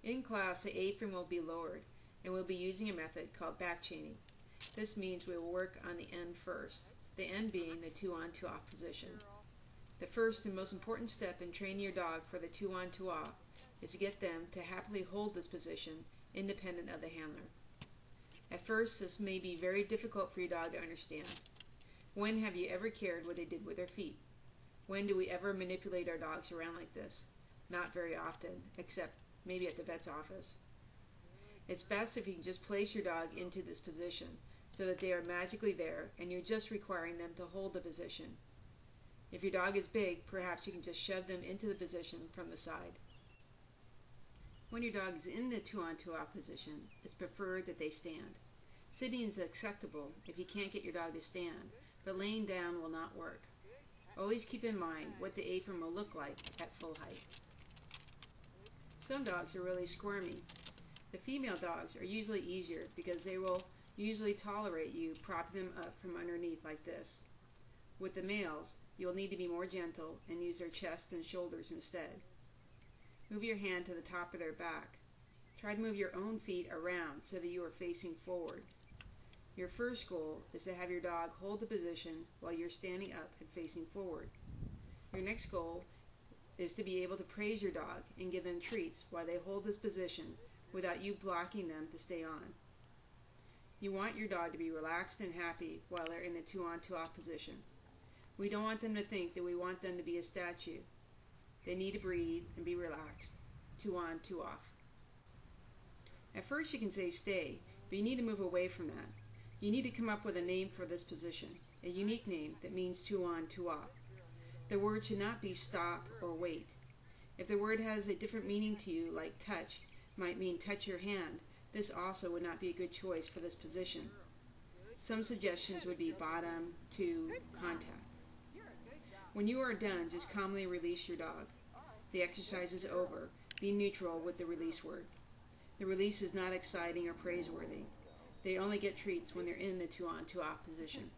In class, the A-frame will be lowered, and we'll be using a method called back chaining. This means we will work on the end first, the end being the 2-on, 2-off position. The first and most important step in training your dog for the 2-on, 2-off is to get them to happily hold this position independent of the handler. At first, this may be very difficult for your dog to understand. When have you ever cared what they did with their feet? When do we ever manipulate our dogs around like this? Not very often, except maybe at the vet's office. It's best if you can just place your dog into this position so that they are magically there and you're just requiring them to hold the position. If your dog is big, perhaps you can just shove them into the position from the side. When your dog is in the 2-on, 2-off position, it's preferred that they stand. Sitting is acceptable if you can't get your dog to stand, but laying down will not work. Always keep in mind what the A-frame will look like at full height. Some dogs are really squirmy. The female dogs are usually easier because they will usually tolerate you propping them up from underneath like this. With the males, you'll need to be more gentle and use their chest and shoulders instead. Move your hand to the top of their back. Try to move your own feet around so that you are facing forward. Your first goal is to have your dog hold the position while you're standing up and facing forward. Your next goal is to be able to praise your dog and give them treats while they hold this position without you blocking them to stay on. You want your dog to be relaxed and happy while they're in the 2-on, 2-off position. We don't want them to think that we want them to be a statue. They need to breathe and be relaxed. 2-on, 2-off. At first you can say stay, but you need to move away from that. You need to come up with a name for this position, a unique name that means 2-on, 2-off. The word should not be stop or wait. If the word has a different meaning to you, like touch, might mean touch your hand, this also would not be a good choice for this position. Some suggestions would be bottom, to, contact. When you are done, just calmly release your dog. The exercise is over. Be neutral with the release word. The release is not exciting or praiseworthy. They only get treats when they're in the 2-on, 2-off position.